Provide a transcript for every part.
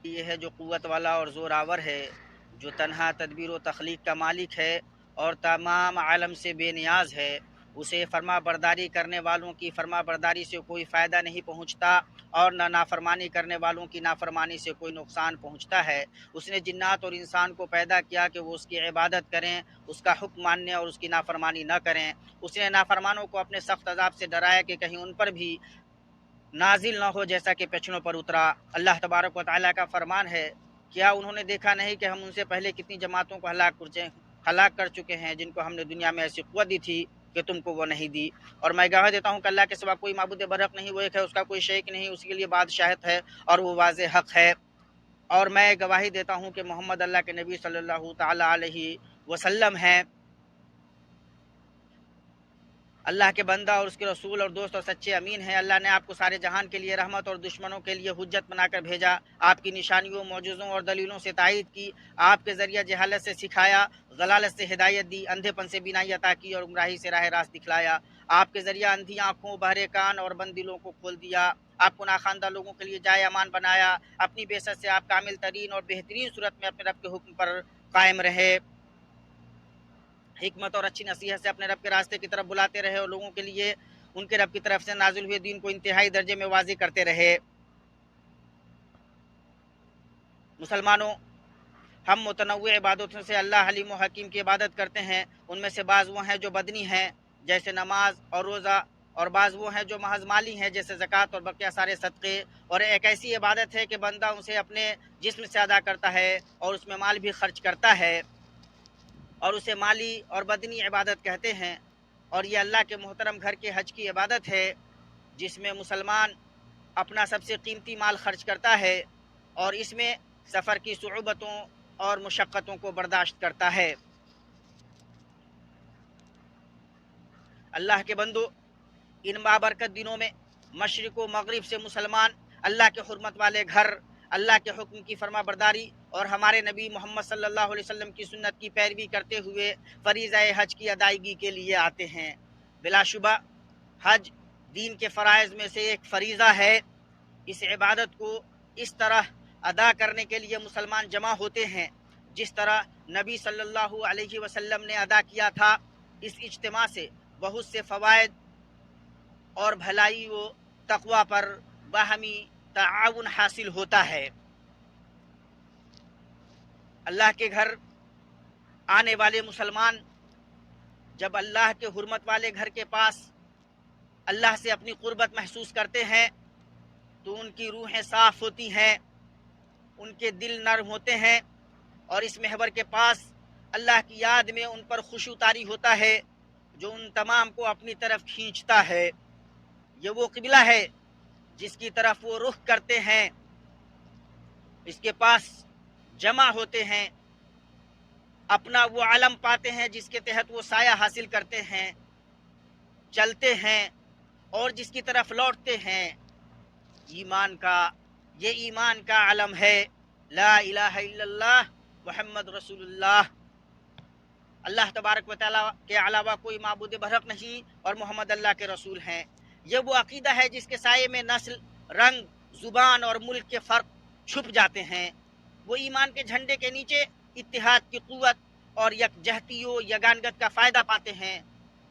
یہ ہے جو قوت والا اور زوراور ہے، جو تنہا تدبیر و تخلیق کا مالک ہے اور تمام عالم سے بے نیاز ہے۔ اسے فرما برداری کرنے والوں کی فرما برداری سے کوئی فائدہ نہیں پہنچتا اور نہ نافرمانی کرنے والوں کی نافرمانی سے کوئی نقصان پہنچتا ہے۔ اس نے جنات اور انسان کو پیدا کیا کہ وہ اس کی عبادت کریں، اس کا حکم ماننے اور اس کی نافرمانی نہ کریں۔ اس نے نافرمانوں کو اپنے سخت عذاب سے ڈرایا کہ کہیں ان پر بھی نازل نہ ہو جیسا کہ پچھلوں پر اترا۔ اللہ تبارک و تعالیٰ کا فرمان ہے، کیا انہوں نے دیکھا نہیں کہ ہم ان سے پہلے کتنی جماعتوں کو ہلاک کر چکے ہیں جن کو ہم نے دنیا میں ایسی قوت دی تھی کہ تم کو وہ نہیں دی۔ اور میں گواہ دیتا ہوں کہ اللہ کے سوا کوئی معبود برحق نہیں، وہ ایک ہے، اس کا کوئی شریک نہیں، اس کے لیے بادشاہت ہے اور وہ واضح حق ہے۔ اور میں گواہی دیتا ہوں کہ محمد اللہ کے نبی صلی اللہ تعالیٰ علیہ وسلم ہیں، اللہ کے بندہ اور اس کے رسول اور دوست اور سچے امین ہیں۔ اللہ نے آپ کو سارے جہان کے لیے رحمت اور دشمنوں کے لیے حجت بنا کر بھیجا، آپ کی نشانیوں، معجزوں اور دلیلوں سے تائید کی، آپ کے ذریعہ جہالت سے سکھایا، ضلالت سے ہدایت دی، اندھے پن سے بینائی عطا کی اور گمراہی سے راہ راست دکھلایا۔ آپ کے ذریعہ اندھی آنکھوں، بہرے کان اور بند دلوں کو کھول دیا، آپ کو ناخواندہ لوگوں کے لیے جائے امان بنایا۔ اپنی بعثت سے آپ کامل ترین اور بہترین صورت میں اپنے رب کے حکم پر قائم رہے، حکمت اور اچھی نصیحت سے اپنے رب کے راستے کی طرف بلاتے رہے اور لوگوں کے لیے ان کے رب کی طرف سے نازل ہوئے دین کو انتہائی درجے میں واضح کرتے رہے۔ مسلمانوں، ہم متنوع عبادتوں سے اللہ حلیم و حکیم کی عبادت کرتے ہیں۔ ان میں سے بعض وہ ہیں جو بدنی ہیں جیسے نماز اور روزہ، اور بعض وہ ہیں جو محض مالی ہیں جیسے زکوٰۃ اور بقیہ سارے صدقے، اور ایک ایسی عبادت ہے کہ بندہ اسے اپنے جسم سے ادا کرتا ہے اور اس میں مال بھی خرچ کرتا ہے، اور اسے مالی اور بدنی عبادت کہتے ہیں۔ اور یہ اللہ کے محترم گھر کے حج کی عبادت ہے جس میں مسلمان اپنا سب سے قیمتی مال خرچ کرتا ہے اور اس میں سفر کی صعوبتوں اور مشقتوں کو برداشت کرتا ہے۔ اللہ کے بندو، ان بابرکت دنوں میں مشرق و مغرب سے مسلمان اللہ کے حرمت والے گھر، اللہ کے حکم کی فرما برداری اور ہمارے نبی محمد صلی اللہ علیہ وسلم کی سنت کی پیروی کرتے ہوئے فریضہ حج کی ادائیگی کے لیے آتے ہیں۔ بلا شبہ حج دین کے فرائض میں سے ایک فریضہ ہے۔ اس عبادت کو اس طرح ادا کرنے کے لیے مسلمان جمع ہوتے ہیں جس طرح نبی صلی اللہ علیہ وسلم نے ادا کیا تھا۔ اس اجتماع سے بہت سے فوائد اور بھلائی و تقوی پر باہمی تعاون حاصل ہوتا ہے۔ اللہ کے گھر آنے والے مسلمان جب اللہ کے حرمت والے گھر کے پاس اللہ سے اپنی قربت محسوس کرتے ہیں تو ان کی روحیں صاف ہوتی ہیں، ان کے دل نرم ہوتے ہیں، اور اس محور کے پاس اللہ کی یاد میں ان پر خشوع طاری ہوتا ہے جو ان تمام کو اپنی طرف کھینچتا ہے۔ یہ وہ قبلہ ہے جس کی طرف وہ رخ کرتے ہیں، اس کے پاس جمع ہوتے ہیں، اپنا وہ علم پاتے ہیں جس کے تحت وہ سایہ حاصل کرتے ہیں، چلتے ہیں اور جس کی طرف لوٹتے ہیں۔ یہ ایمان کا علم ہے، لا الہ الا اللہ محمد رسول اللہ۔ اللہ تبارک و تعالیٰ کے علاوہ کوئی معبود برحق نہیں اور محمد اللہ کے رسول ہیں۔ یہ وہ عقیدہ ہے جس کے سائے میں نسل، رنگ، زبان اور ملک کے فرق چھپ جاتے ہیں۔ وہ ایمان کے جھنڈے کے نیچے اتحاد کی قوت اور یکجہتی و یگانگت کا فائدہ پاتے ہیں،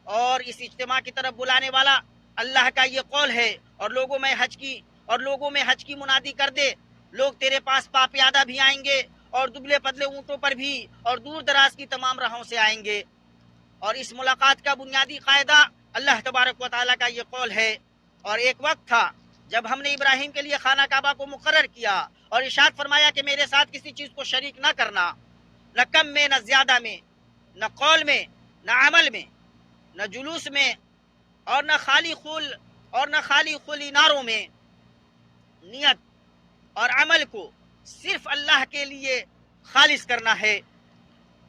اور اس اجتماع کی طرف بلانے والا اللہ کا یہ قول ہے، اور لوگوں میں حج کی منادی کر دے، لوگ تیرے پاس پاپیادہ بھی آئیں گے اور دبلے پتلے اونٹوں پر بھی، اور دور دراز کی تمام راہوں سے آئیں گے۔ اور اس ملاقات کا بنیادی قاعدہ اللہ تبارک و تعالیٰ کا یہ قول ہے۔ اور ایک وقت تھا جب ہم نے ابراہیم کے لیے خانہ کعبہ کو مقرر کیا اور ارشاد فرمایا کہ میرے ساتھ کسی چیز کو شریک نہ کرنا، نہ کم میں نہ زیادہ میں، نہ قول میں نہ عمل میں، نہ جلوس میں اور نہ خالی خول اناروں میں۔ نیت اور عمل کو صرف اللہ کے لیے خالص کرنا ہے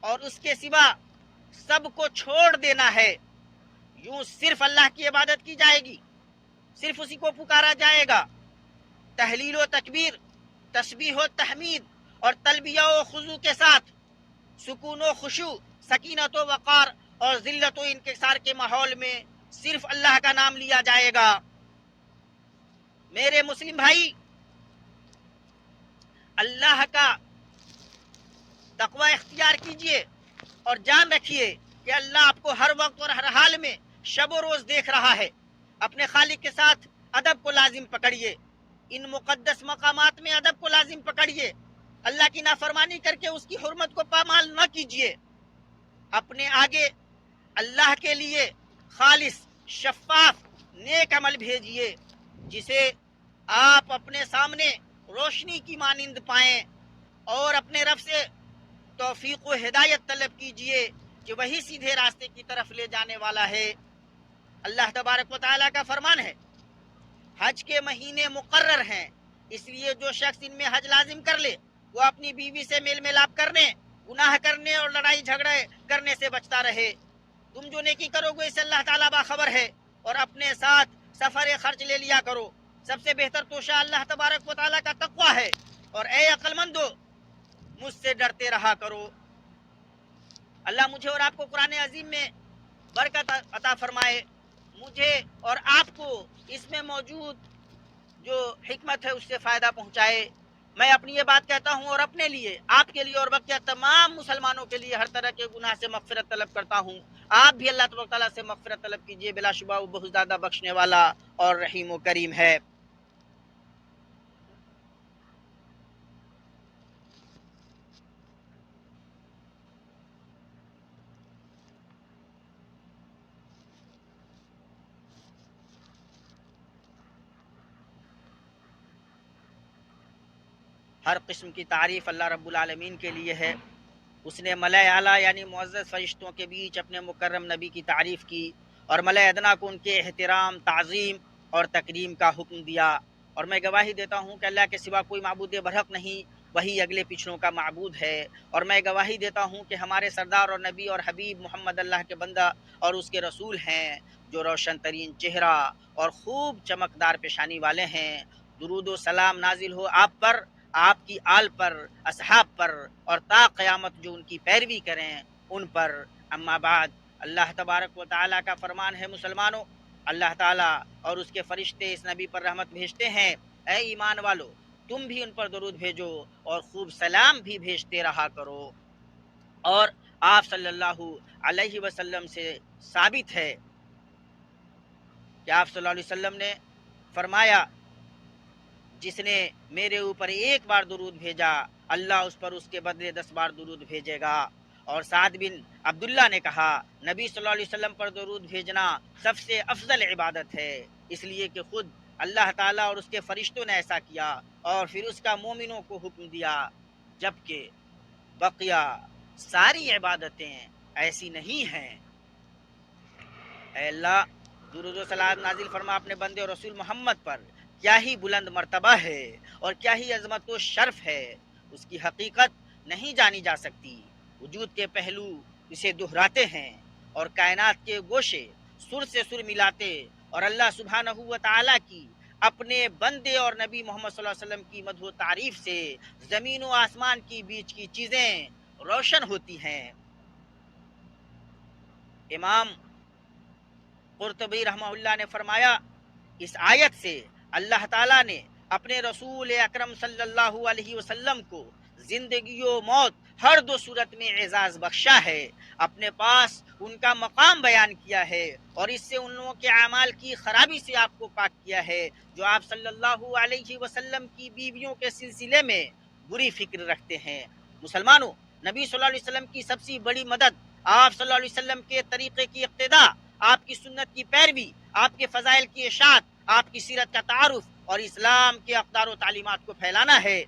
اور اس کے سوا سب کو چھوڑ دینا ہے۔ یوں صرف اللہ کی عبادت کی جائے گی، صرف اسی کو پکارا جائے گا، تحلیل و تکبیر، تسبیح و تحمید اور تلبیہ و خضوع کے ساتھ، سکون و خشوع، سکینت و وقار اور ذلت و انکسار کے ماحول میں صرف اللہ کا نام لیا جائے گا۔ میرے مسلم بھائی، اللہ کا تقوی اختیار کیجئے اور جان رکھیے کہ اللہ آپ کو ہر وقت اور ہر حال میں شب و روز دیکھ رہا ہے۔ اپنے خالق کے ساتھ ادب کو لازم پکڑیے، ان مقدس مقامات میں ادب کو لازم پکڑیے، اللہ کی نافرمانی کر کے اس کی حرمت کو پامال نہ کیجیے۔ اپنے آگے اللہ کے لیے خالص شفاف نیک عمل بھیجیے جسے آپ اپنے سامنے روشنی کی مانند پائیں، اور اپنے رب سے توفیق و ہدایت طلب کیجیے کہ وہی سیدھے راستے کی طرف لے جانے والا ہے۔ اللہ تبارک و تعالیٰ کا فرمان ہے، حج کے مہینے مقرر ہیں، اس لیے جو شخص ان میں حج لازم کر لے وہ اپنی بیوی سے میل ملاپ کرنے، گناہ کرنے اور لڑائی جھگڑے کرنے سے بچتا رہے۔ تم جو نیکی کرو گے اس سے اللہ تعالیٰ باخبر ہے، اور اپنے ساتھ سفر خرچ لے لیا کرو۔ سب سے بہتر توشہ اللہ تبارک و تعالیٰ کا تقوی ہے، اور اے عقل مندو مجھ سے ڈرتے رہا کرو۔ اللہ مجھے اور آپ کو قرآن عظیم میں برکت عطا فرمائے، مجھے اور آپ کو اس میں موجود جو حکمت ہے اس سے فائدہ پہنچائے۔ میں اپنی یہ بات کہتا ہوں اور اپنے لیے، آپ کے لیے اور بقیہ تمام مسلمانوں کے لیے ہر طرح کے گناہ سے مغفرت طلب کرتا ہوں۔ آپ بھی اللہ تبارک تعالیٰ سے مغفرت طلب کیجیے، بلا شبہ وہ بہت زیادہ بخشنے والا اور رحیم و کریم ہے۔ ہر قسم کی تعریف اللہ رب العالمین کے لیے ہے۔ اس نے ملائے اعلیٰ یعنی معزز فرشتوں کے بیچ اپنے مکرم نبی کی تعریف کی، اور ملائے ادنا کو ان کے احترام، تعظیم اور تکریم کا حکم دیا۔ اور میں گواہی دیتا ہوں کہ اللہ کے سوا کوئی معبود برحق نہیں، وہی اگلے پچھلوں کا معبود ہے۔ اور میں گواہی دیتا ہوں کہ ہمارے سردار اور نبی اور حبیب محمد اللہ کے بندہ اور اس کے رسول ہیں، جو روشن ترین چہرہ اور خوب چمکدار پیشانی والے ہیں۔ درود و سلام نازل ہو آپ پر، آپ کی آل پر، اصحاب پر، اور تا قیامت جو ان کی پیروی کریں ان پر۔ اما بعد، اللہ تبارک و تعالیٰ کا فرمان ہے، مسلمانوں، اللہ تعالیٰ اور اس کے فرشتے اس نبی پر رحمت بھیجتے ہیں۔ اے ایمان والو، تم بھی ان پر درود بھیجو اور خوب سلام بھی بھیجتے رہا کرو۔ اور آپ صلی اللہ علیہ وسلم سے ثابت ہے کہ آپ صلی اللہ علیہ وسلم نے فرمایا، جس نے میرے اوپر ایک بار درود بھیجا اللہ اس پر اس کے بدلے 10 بار درود بھیجے گا۔ اور سعد بن عبداللہ نے کہا، نبی صلی اللہ علیہ وسلم پر درود بھیجنا سب سے افضل عبادت ہے، اس لیے کہ خود اللہ تعالیٰ اور اس کے فرشتوں نے ایسا کیا، اور پھر اس کا مومنوں کو حکم دیا، جبکہ بقیہ ساری عبادتیں ایسی نہیں ہیں۔ اے اللہ، درود و سلام نازل فرما اپنے بندے اور رسول محمد پر۔ کیا ہی بلند مرتبہ ہے اور کیا ہی عظمت و شرف ہے، اس کی حقیقت نہیں جانی جا سکتی۔ وجود کے پہلو اسے دہراتے ہیں اور کائنات کے گوشے سر سے سر ملاتے، اور اللہ سبحانہ و تعالیٰ کی اپنے بندے اور نبی محمد صلی اللہ علیہ وسلم کی مدح و تعریف سے زمین و آسمان کی بیچ کی چیزیں روشن ہوتی ہیں۔ امام قرطبی رحمہ اللہ نے فرمایا، اس آیت سے اللہ تعالیٰ نے اپنے رسول اکرم صلی اللہ علیہ وسلم کو زندگی و موت ہر دو صورت میں اعزاز بخشا ہے، اپنے پاس ان کا مقام بیان کیا ہے، اور اس سے ان لوگوں کے اعمال کی خرابی سے آپ کو پاک کیا ہے جو آپ صلی اللہ علیہ وسلم کی بیویوں کے سلسلے میں بری فکر رکھتے ہیں۔ مسلمانوں، نبی صلی اللہ علیہ وسلم کی سب سے بڑی مدد آپ صلی اللہ علیہ وسلم کے طریقے کی اقتداء، آپ کی سنت کی پیروی، آپ کے فضائل کی اشاعت، آپ کی سیرت کا تعارف اور اسلام کے اقدار و تعلیمات کو پھیلانا ہے۔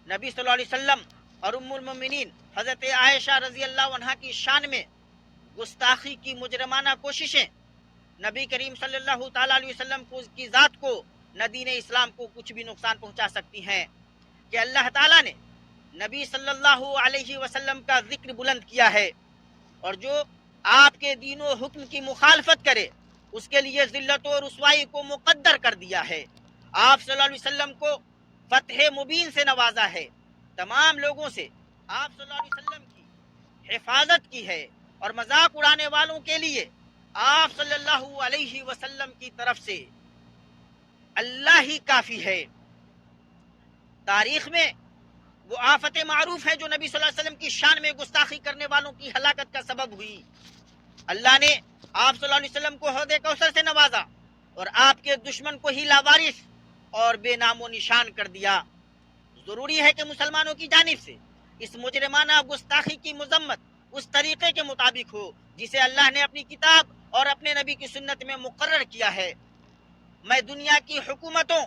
نبی صلی اللہ علیہ وسلم اور ام المؤمنین حضرت عائشہ رضی اللہ عنہا کی شان میں گستاخی کی مجرمانہ کوششیں نبی کریم صلی اللہ تعالیٰ علیہ وسلم کی ذات کو نہ دین اسلام کو کچھ بھی نقصان پہنچا سکتی ہیں، کہ اللہ تعالیٰ نے نبی صلی اللہ علیہ وسلم کا ذکر بلند کیا ہے، اور جو آپ کے دین و حکم کی مخالفت کرے اس کے لیے ذلت و رسوائی کو مقدر کر دیا ہے۔ آپ صلی اللہ علیہ وسلم کو فتح مبین سے نوازا ہے، تمام لوگوں سے آپ صلی اللہ علیہ وسلم کی حفاظت کی ہے، اور مذاق اڑانے والوں کے لیے آپ صلی اللہ علیہ وسلم کی طرف سے اللہ ہی کافی ہے۔ تاریخ میں وہ آفت معروف ہے جو نبی صلی اللہ علیہ وسلم کی شان میں گستاخی کرنے والوں کی ہلاکت کا سبب ہوئی۔ اللہ نے آپ صلی اللہ علیہ وسلم کو حوض کوثر سے نوازا اور آپ کے دشمن کو ہی لاوارث اور بے نام و نشان کر دیا۔ ضروری ہے کہ مسلمانوں کی جانب سے اس مجرمانہ گستاخی کی مذمت اس طریقے کے مطابق ہو جسے اللہ نے اپنی کتاب اور اپنے نبی کی سنت میں مقرر کیا ہے۔ میں دنیا کی حکومتوں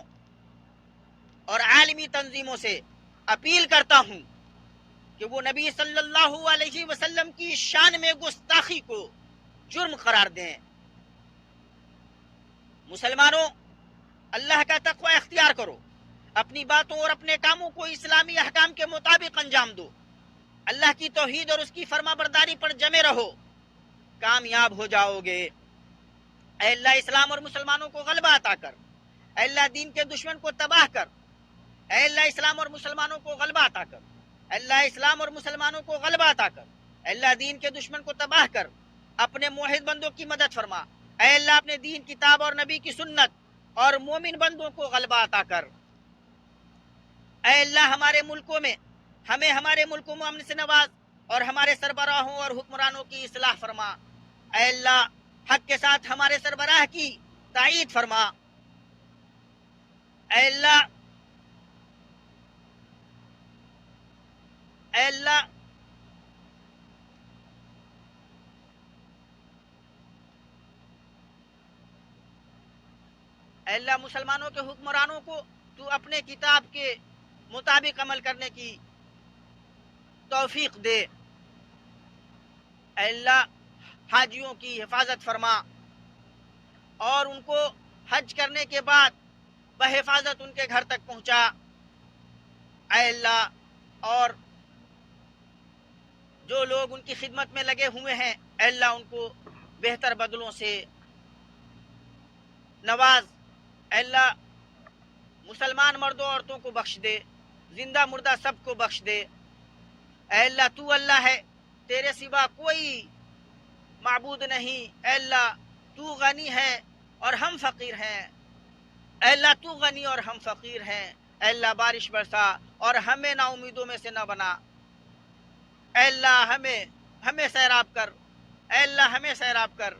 اور عالمی تنظیموں سے اپیل کرتا ہوں کہ وہ نبی صلی اللہ علیہ وسلم کی شان میں گستاخی کو جرم قرار دیں۔ مسلمانوں، اللہ کا تقوی اختیار کرو، اپنی باتوں اور اپنے کاموں کو اسلامی احکام کے مطابق انجام دو، اللہ کی توحید اور اس کی فرما برداری پر جمے رہو، کامیاب ہو جاؤ گے۔ اے اللہ اسلام اور مسلمانوں کو غلبہ عطا کر، اے اللہ دین کے دشمن کو تباہ کر، اے اللہ اسلام اور مسلمانوں کو غلبہ عطا کر، اے اللہ اسلام اور مسلمانوں کو غلبہ عطا کر، اے اللہ دین کے دشمن کو تباہ کر، اپنے موحد بندوں کی مدد فرما، اے اللہ اپنے دین کتاب اور نبی کی سنت اور مومن بندوں کو غلبہ عطا کر۔ اے اللہ ہمارے ملکوں میں ہمارے ملکوں میں امن سے نواز اور ہمارے سربراہوں اور حکمرانوں کی اصلاح فرما۔ اے اللہ حق کے ساتھ ہمارے سربراہ کی تائید فرما۔ اے اللہ اے اللہ اے اللہ مسلمانوں کے حکمرانوں کو تو اپنے کتاب کے مطابق عمل کرنے کی توفیق دے۔ اے اللہ حاجیوں کی حفاظت فرما اور ان کو حج کرنے کے بعد بحفاظت ان کے گھر تک پہنچا۔ اے اللہ اور جو لوگ ان کی خدمت میں لگے ہوئے ہیں اے اللہ ان کو بہتر بدلوں سے نواز۔ اے اللہ مسلمان مردوں عورتوں کو بخش دے، زندہ مردہ سب کو بخش دے۔ اے اللہ تو اللہ ہے، تیرے سوا کوئی معبود نہیں۔ اے اللہ تو غنی ہے اور ہم فقیر ہیں۔ اے اللہ تو غنی اور ہم فقیر ہیں۔ اے اللہ بارش برسا اور ہمیں نا امیدوں میں سے نہ بنا۔ اے اللہ ہمیں سیراب کر، اے اللہ ہمیں سیراب کر،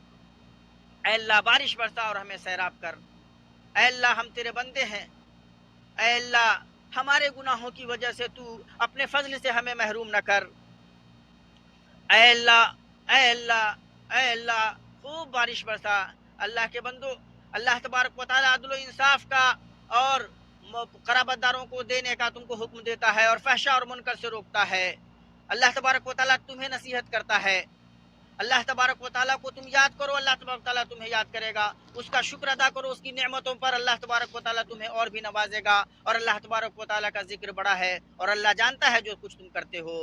اے اللہ بارش برسا اور ہمیں سیراب کر۔ اے اللہ ہم تیرے بندے ہیں، اے اللہ ہمارے گناہوں کی وجہ سے تو اپنے فضل سے ہمیں محروم نہ کر۔ اے اللہ اے اللہ اے اللہ خوب بارش برسا۔ اللہ کے بندو، اللہ تبارک و تعالی عدل و انصاف کا اور قرابت داروں کو دینے کا تم کو حکم دیتا ہے اور فحشاء اور منکر سے روکتا ہے۔ اللہ تبارک و تعالیٰ تمہیں نصیحت کرتا ہے۔ اللہ تبارک و تعالیٰ کو تم یاد کرو، اللہ تبارک و تعالیٰ تمہیں یاد کرے گا۔ اس کا شکر ادا کرو، اس کی نعمتوں پر اللہ تبارک و تعالیٰ تمہیں اور بھی نوازے گا۔ اور اللہ تبارک و تعالیٰ کا ذکر بڑا ہے اور اللہ جانتا ہے جو کچھ تم کرتے ہو۔